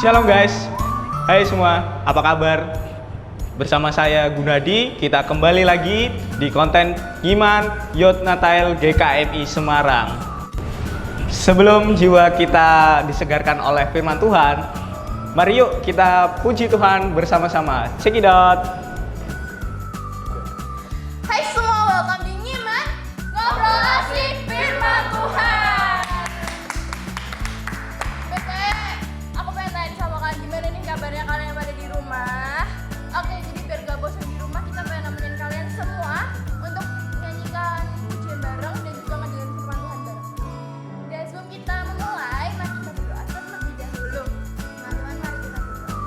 Shalom guys, hai semua, apa kabar? Bersama saya Gunadi, kita kembali lagi di konten Iman Youth Natal GKMI Semarang. Sebelum jiwa kita disegarkan oleh firman Tuhan, mari yuk kita puji Tuhan bersama-sama. Check it out. Hai semua, welcome di Nyiman Ngobrol Asik Firman Tuhan. Aku pengen tanya sama kalian, gimana nih kabarnya kalian yang pada di rumah? Oke, jadi biar gak bosan di rumah, kita pengen nemenin kalian semua untuk nyanyikan pujian bareng dan juga ngedengerin firman Tuhan bareng. Dan sebelum kita memulai, mari kita berdoa terlebih dahulu. Teman-teman, mari kita berdoa.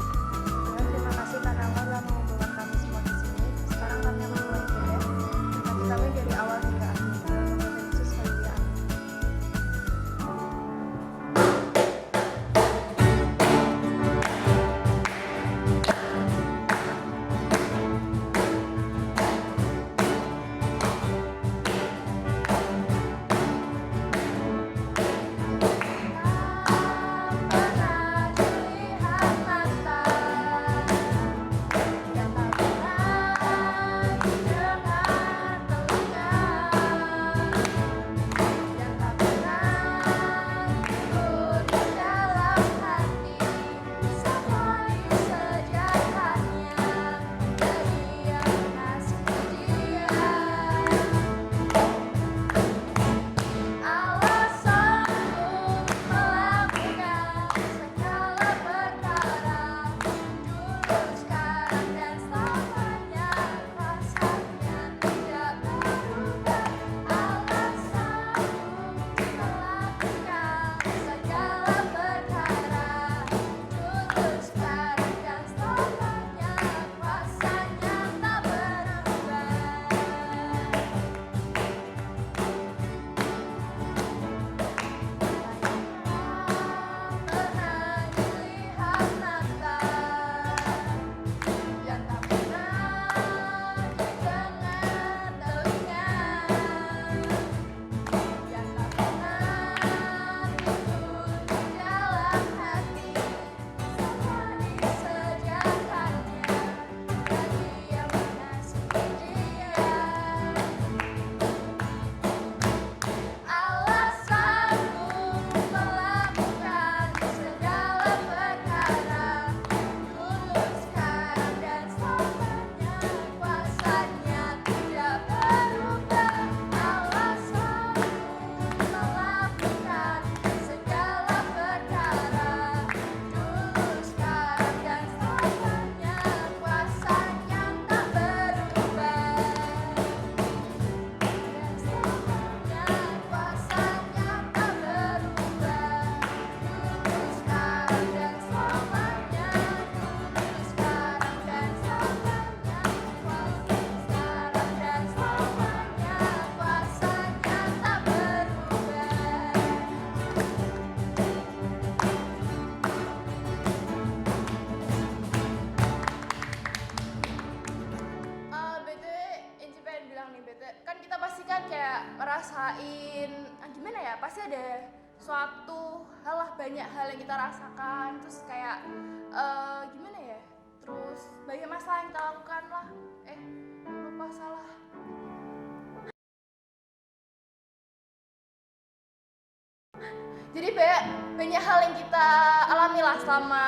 Tuhan, terima kasih karena Engkau telah mengumpulkan kami semua di sini. Sekarang kami akan mulai ibadah. Bagi kami dari awal hingga akhir. Dalam nama Yesus kami berdoa. Kan kita pasti kan kayak merasain gimana ya, pasti ada suatu hal lah, banyak hal yang kita rasakan, terus kayak gimana ya, terus banyak masalah yang kita lakukan lah, lupa salah. Jadi banyak hal yang kita alami lah selama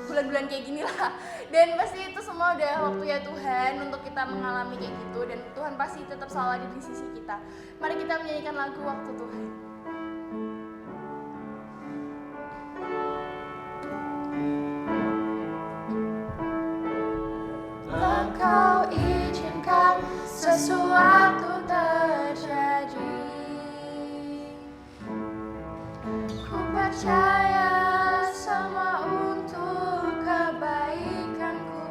bulan-bulan kayak gini lah. Dan pasti itu semua udah waktunya Tuhan untuk kita mengalami kayak gitu. Dan Tuhan pasti tetap selalu ada di sisi kita. Mari kita menyanyikan lagu Waktu Tuhan. Engkau izinkan sesuatu terjadi. Ku percaya semua untuk kebaikanku.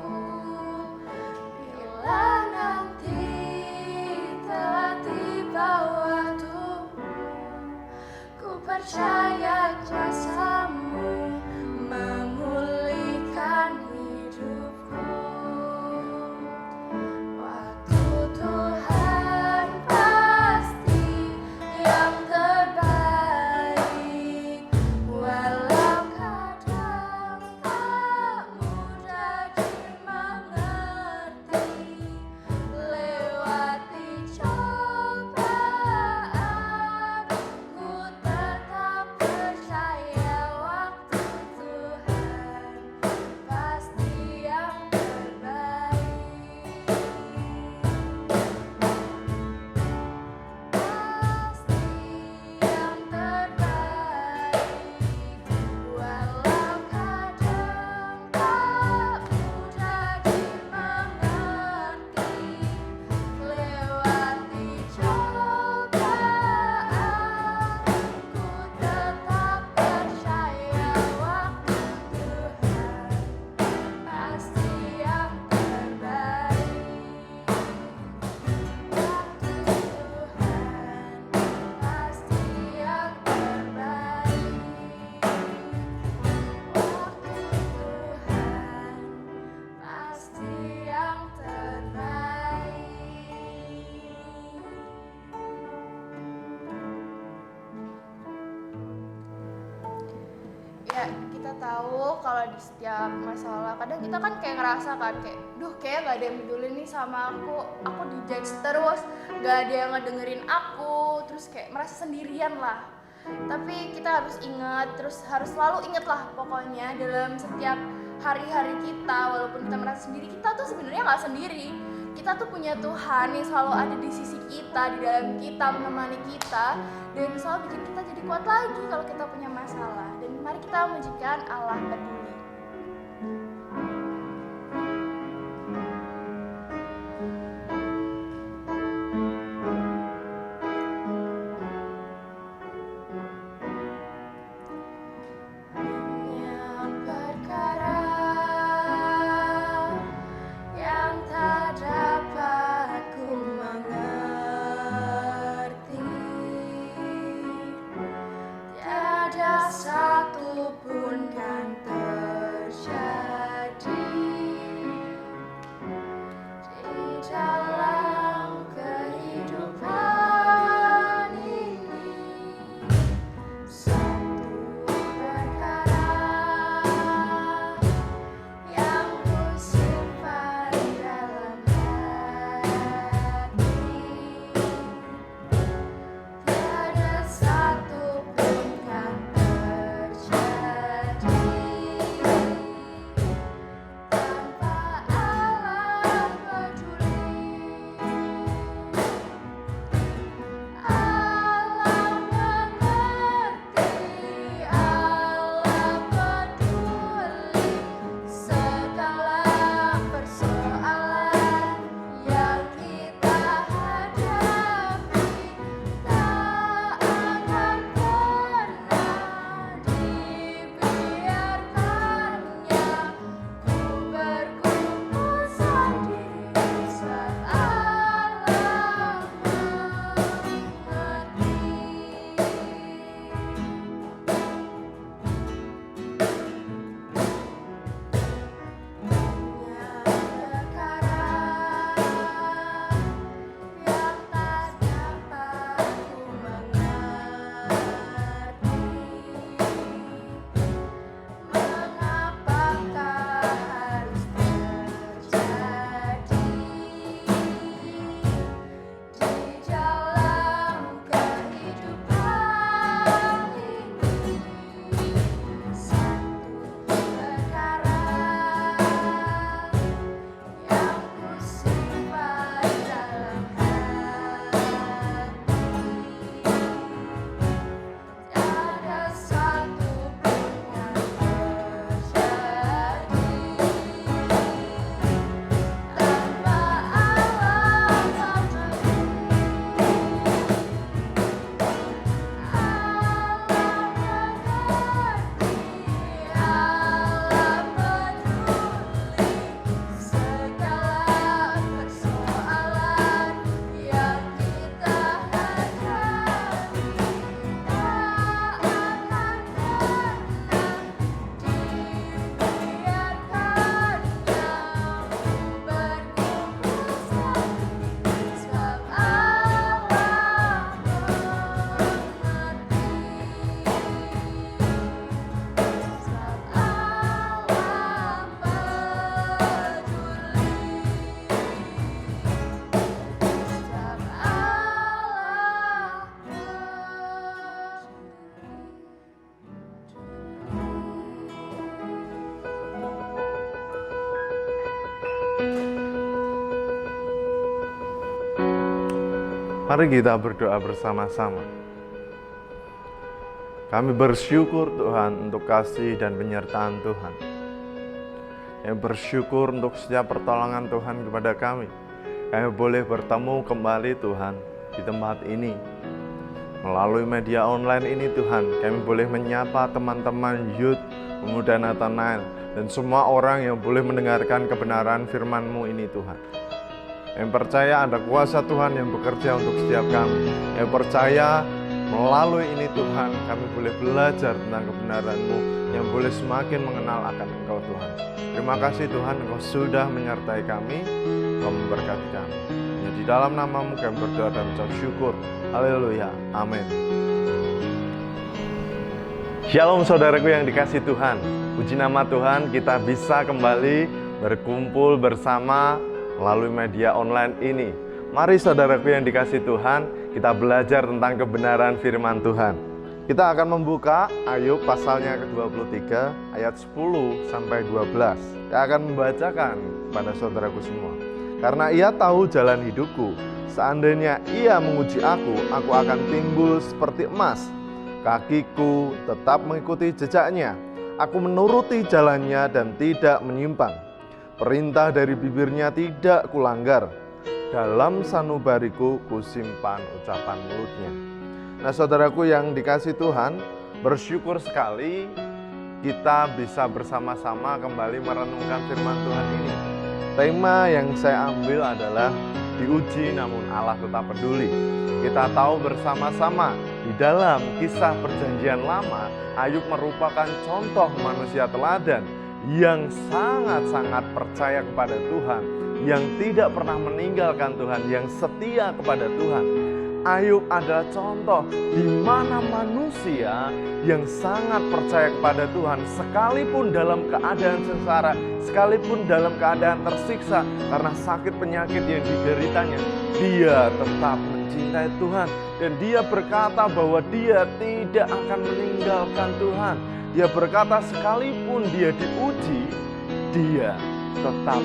Bila nanti telah tiba waktumu, Ya, kita tahu kalau di setiap masalah kadang kita kan kayak ngerasa kan kayak kayak gak ada yang peduli nih sama aku dijudge terus, gak ada yang ngedengerin aku, terus kayak merasa sendirian lah. Tapi kita harus ingat, harus selalu ingat lah pokoknya dalam setiap hari-hari kita, walaupun kita merasa sendiri, kita tuh sebenarnya nggak sendiri. Kita tuh punya Tuhan yang selalu ada di sisi kita, di dalam kita, menemani kita, dan selalu bikin kita jadi kuat lagi kalau kita punya masalah. Dan mari kita memujikan Allah peduli. Mari kita berdoa bersama-sama. Kami bersyukur Tuhan untuk kasih dan penyertaan Tuhan. Yang bersyukur untuk setiap pertolongan Tuhan kepada kami. Kami boleh bertemu kembali Tuhan di tempat ini. Melalui media online ini Tuhan, kami boleh menyapa teman-teman youth pemuda Nathanael dan semua orang yang boleh mendengarkan kebenaran firman-Mu ini Tuhan. Yang percaya ada kuasa Tuhan yang bekerja untuk setiap kami. Yang percaya melalui ini Tuhan kami boleh belajar tentang kebenaran-Mu, yang boleh semakin mengenal akan Engkau Tuhan. Terima kasih Tuhan, Engkau sudah menyertai kami, Engkau memberkati kami. Hanya di dalam nama-Mu kami berdoa dan mengucap syukur. Haleluya. Amin. Shalom saudaraku yang dikasih Tuhan. Puji nama Tuhan, kita bisa kembali berkumpul bersama melalui media online ini. Mari saudaraku yang dikasih Tuhan, kita belajar tentang kebenaran firman Tuhan. Kita akan membuka Ayub pasalnya ke-23 ayat 10 sampai 12. Saya akan membacakan pada saudaraku semua. Karena ia tahu jalan hidupku, seandainya ia menguji aku akan timbul seperti emas. Kakiku tetap mengikuti jejaknya. Aku menuruti jalannya dan tidak menyimpang. Perintah dari bibirnya tidak kulanggar. Dalam sanubariku kusimpan ucapan mulutnya. Nah saudaraku yang dikasih Tuhan, bersyukur sekali kita bisa bersama-sama kembali merenungkan firman Tuhan ini. Tema yang saya ambil adalah diuji namun Allah tetap peduli. Kita tahu bersama-sama di dalam kisah perjanjian lama, Ayub merupakan contoh manusia teladan yang sangat-sangat percaya kepada Tuhan, yang tidak pernah meninggalkan Tuhan, yang setia kepada Tuhan. Ayub adalah contoh di mana manusia yang sangat percaya kepada Tuhan, sekalipun dalam keadaan sengsara, sekalipun dalam keadaan tersiksa karena sakit penyakit yang dideritanya, dia tetap mencintai Tuhan dan dia berkata bahwa dia tidak akan meninggalkan Tuhan. Dia berkata sekalipun dia diuji, dia tetap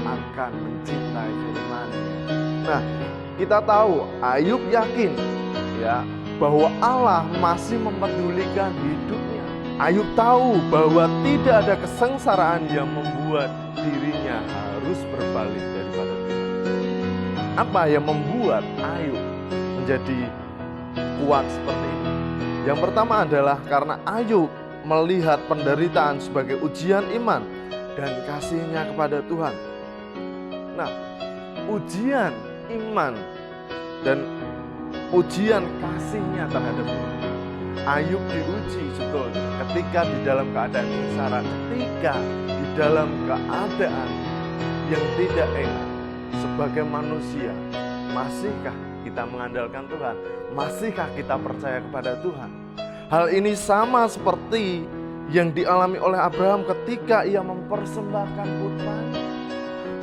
akan mencintai firman-Nya. Nah, kita tahu Ayub yakin ya bahwa Allah masih mempedulikan hidupnya. Ayub tahu bahwa tidak ada kesengsaraan yang membuat dirinya harus berbalik daripada Tuhan. Apa yang membuat Ayub menjadi kuat seperti ini? Yang pertama adalah karena Ayub melihat penderitaan sebagai ujian iman dan kasihnya kepada Tuhan. Nah, ujian iman dan ujian kasihnya terhadap Tuhan. Ayub diuji sebetulnya ketika di dalam keadaan sengsara, ketika di dalam keadaan yang tidak enak. Sebagai manusia, masihkah kita mengandalkan Tuhan? Masihkah kita percaya kepada Tuhan? Hal ini sama seperti yang dialami oleh Abraham ketika ia mempersembahkan putranya.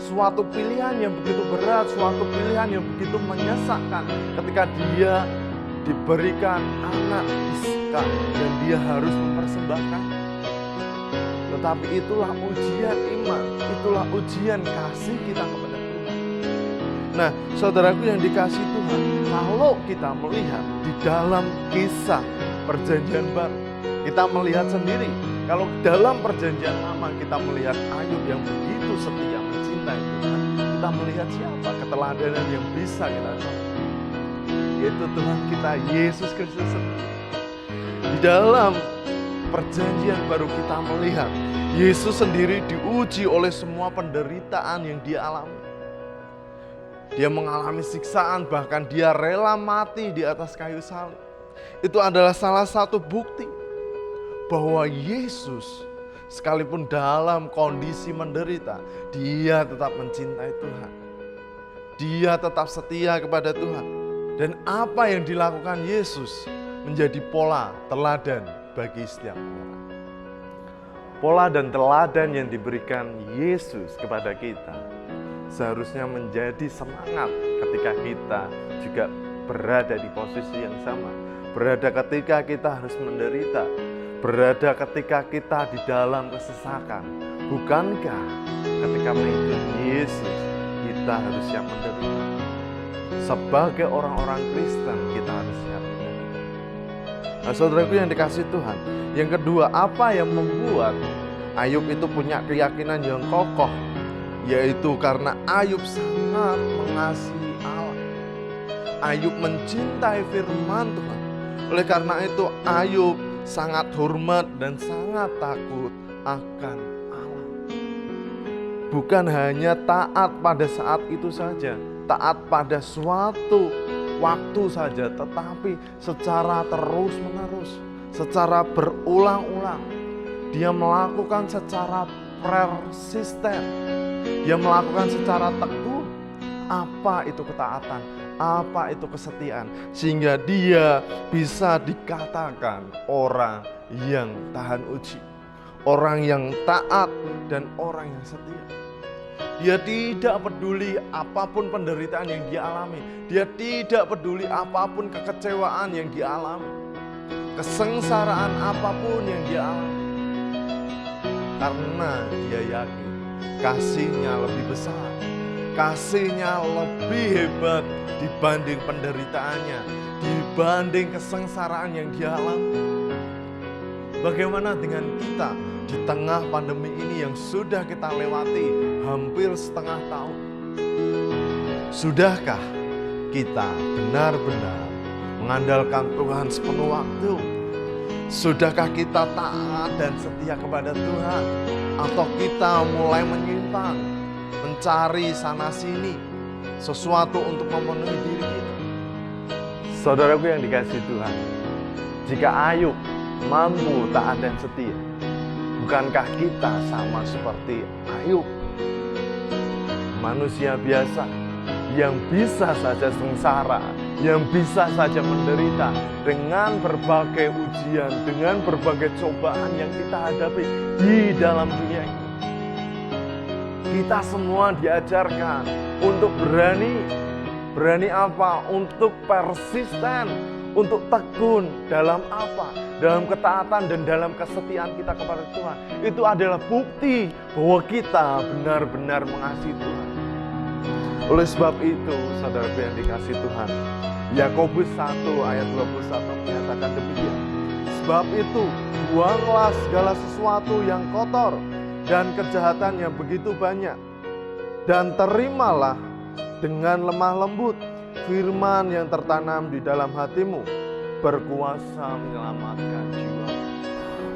Suatu pilihan yang begitu berat, suatu pilihan yang begitu menyesakkan ketika dia diberikan anak Ishak dan dia harus mempersembahkan. Tetapi itulah ujian iman, itulah ujian kasih kita kepada Tuhan. Nah, saudaraku yang dikasih Tuhan, kalau kita melihat di dalam kisah perjanjian baru, kita melihat sendiri. Kalau dalam perjanjian lama kita melihat Ayub yang begitu setia mencintai Tuhan, kita melihat siapa keteladanan yang bisa kita contoh, yaitu Tuhan kita Yesus Kristus sendiri. Di dalam perjanjian baru kita melihat Yesus sendiri diuji oleh semua penderitaan yang dia alami. Dia mengalami siksaan, bahkan dia rela mati di atas kayu salib. Itu adalah salah satu bukti bahwa Yesus sekalipun dalam kondisi menderita, dia tetap mencintai Tuhan. Dia tetap setia kepada Tuhan. Dan apa yang dilakukan Yesus menjadi pola teladan bagi setiap orang. Pola dan teladan yang diberikan Yesus kepada kita seharusnya menjadi semangat ketika kita juga berada di posisi yang sama. Berada ketika kita harus menderita, berada ketika kita di dalam kesesakan. Bukankah ketika mengikuti Yesus kita harus siap menderita? Sebagai orang-orang Kristen kita harus siap menderita. Nah, saudaraku yang dikasih Tuhan, yang kedua, apa yang membuat Ayub itu punya keyakinan yang kokoh? Yaitu karena Ayub sangat mengasihi Allah. Ayub mencintai firman Tuhan. Oleh karena itu Ayub sangat hormat dan sangat takut akan Allah. Bukan hanya taat pada saat itu saja, taat pada suatu waktu saja, tetapi secara terus-menerus, secara berulang-ulang. Dia melakukan secara persisten, dia melakukan secara tekun. Apa itu ketaatan? Apa itu kesetiaan? Sehingga dia bisa dikatakan orang yang tahan uji, orang yang taat dan orang yang setia. Dia tidak peduli apapun penderitaan yang dia alami. Dia tidak peduli apapun kekecewaan yang dia alami, kesengsaraan apapun yang dia alami. Karena dia yakin kasih-Nya lebih besar, kasih-Nya lebih hebat dibanding penderitaannya, dibanding kesengsaraan yang dia alami. Bagaimana dengan kita di tengah pandemi ini yang sudah kita lewati hampir setengah tahun? Sudahkah kita benar-benar mengandalkan Tuhan sepenuh waktu? Sudahkah kita taat dan setia kepada Tuhan? Atau kita mulai menyimpang, mencari sana-sini sesuatu untuk memenuhi diri kita? Saudaraku yang dikasihi Tuhan, jika Ayub mampu taat dan setia, bukankah kita sama seperti Ayub? Manusia biasa yang bisa saja sengsara, yang bisa saja menderita dengan berbagai ujian, dengan berbagai cobaan yang kita hadapi di dalam dunia ini. Kita semua diajarkan untuk berani apa? Untuk persisten, untuk tekun dalam apa? Dalam ketaatan dan dalam kesetiaan kita kepada Tuhan. Itu adalah bukti bahwa kita benar-benar mengasihi Tuhan. Oleh sebab itu, saudaraku yang dikasihi Tuhan, Yakobus 1 ayat 21 menyatakan demikian. Sebab itu, buanglah segala sesuatu yang kotor dan kejahatan yang begitu banyak, dan terimalah dengan lemah lembut firman yang tertanam di dalam hatimu, berkuasa menyelamatkan jiwa.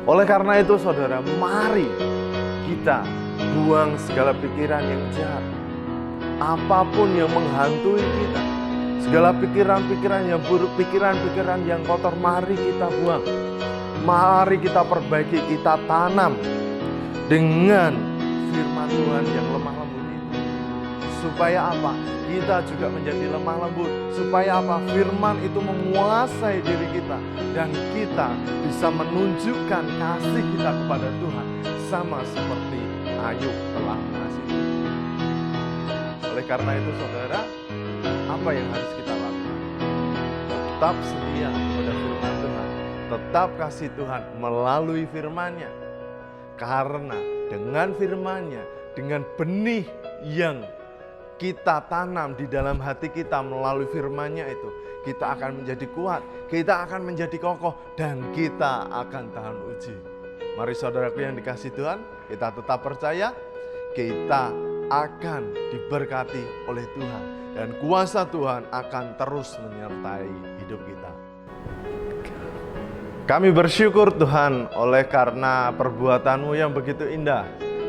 Oleh karena itu, saudara, mari kita buang segala pikiran yang jahat, apapun yang menghantui kita, segala pikiran-pikiran yang buruk, pikiran-pikiran yang kotor, mari kita buang. Mari kita perbaiki, kita tanam dengan firman Tuhan yang lemah lembut itu. Supaya apa? Kita juga menjadi lemah lembut. Supaya apa? Firman itu menguasai diri kita, dan kita bisa menunjukkan kasih kita kepada Tuhan sama seperti Ayub telah mengasihi. Oleh karena itu, saudara, apa yang harus kita lakukan? Tetap setia pada firman Tuhan, tetap kasih Tuhan melalui firman-Nya. Karena dengan firman-Nya, dengan benih yang kita tanam di dalam hati kita melalui firman-Nya itu, kita akan menjadi kuat, kita akan menjadi kokoh, dan kita akan tahan uji. Mari saudaraku yang dikasihi Tuhan, kita tetap percaya, kita akan diberkati oleh Tuhan, dan kuasa Tuhan akan terus menyertai hidup kita. Kami bersyukur Tuhan oleh karena perbuatan-Mu yang begitu indah.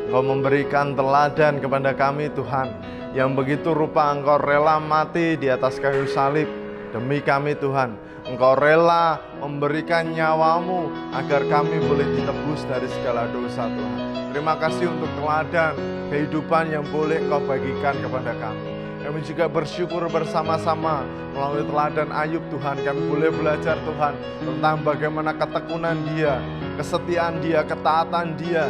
Engkau memberikan teladan kepada kami Tuhan, yang begitu rupa Engkau rela mati di atas kayu salib demi kami Tuhan. Engkau rela memberikan nyawa-Mu agar kami boleh ditebus dari segala dosa Tuhan. Terima kasih untuk teladan kehidupan yang boleh Engkau bagikan kepada kami. Kami juga bersyukur bersama-sama melalui teladan Ayub Tuhan. Kami boleh belajar Tuhan tentang bagaimana ketekunan dia, kesetiaan dia, ketaatan dia,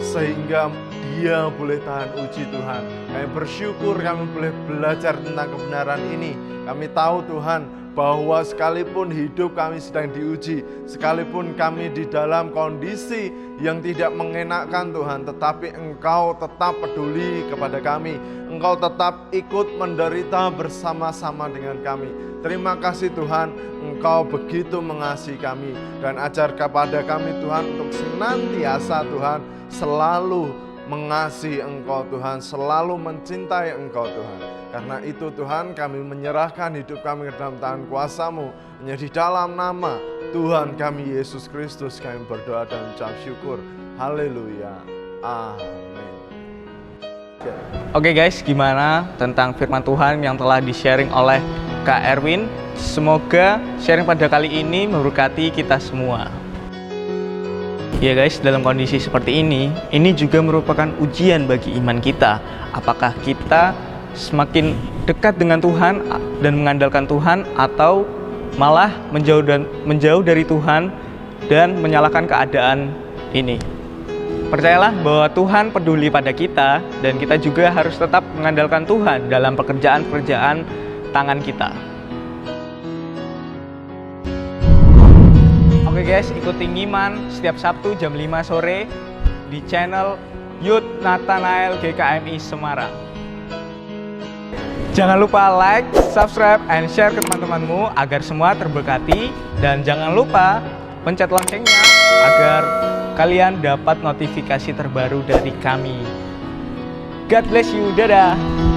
sehingga dia boleh tahan uji Tuhan. Kami bersyukur kami boleh belajar tentang kebenaran ini. Kami tahu Tuhan bahwa sekalipun hidup kami sedang diuji, sekalipun kami di dalam kondisi yang tidak mengenakkan Tuhan, tetapi Engkau tetap peduli kepada kami. Engkau tetap ikut menderita bersama-sama dengan kami. Terima kasih Tuhan, Engkau begitu mengasihi kami, dan ajar kepada kami Tuhan untuk senantiasa Tuhan selalu mengasihi Engkau Tuhan, selalu mencintai Engkau Tuhan. Karena itu Tuhan, kami menyerahkan hidup kami ke dalam tangan kuasa-Mu. Hanya di dalam nama Tuhan kami Yesus Kristus kami berdoa dan ucap syukur. Haleluya. Amin. Oke guys, gimana tentang firman Tuhan yang telah di-sharing oleh Kak Erwin? Semoga sharing pada kali ini memberkati kita semua. Ya guys, dalam kondisi seperti ini juga merupakan ujian bagi iman kita. Apakah kita semakin dekat dengan Tuhan dan mengandalkan Tuhan, atau malah menjauh dari Tuhan dan menyalahkan keadaan ini. Percayalah bahwa Tuhan peduli pada kita dan kita juga harus tetap mengandalkan Tuhan dalam pekerjaan-pekerjaan tangan kita. Oke guys, ikuti Ngiman setiap Sabtu jam 5 sore di channel Youth Nathanael GKMI Semarang. Jangan lupa like, subscribe, and share ke teman-temanmu agar semua terberkati. Dan jangan lupa pencet loncengnya agar kalian dapat notifikasi terbaru dari kami. God bless you, dadah!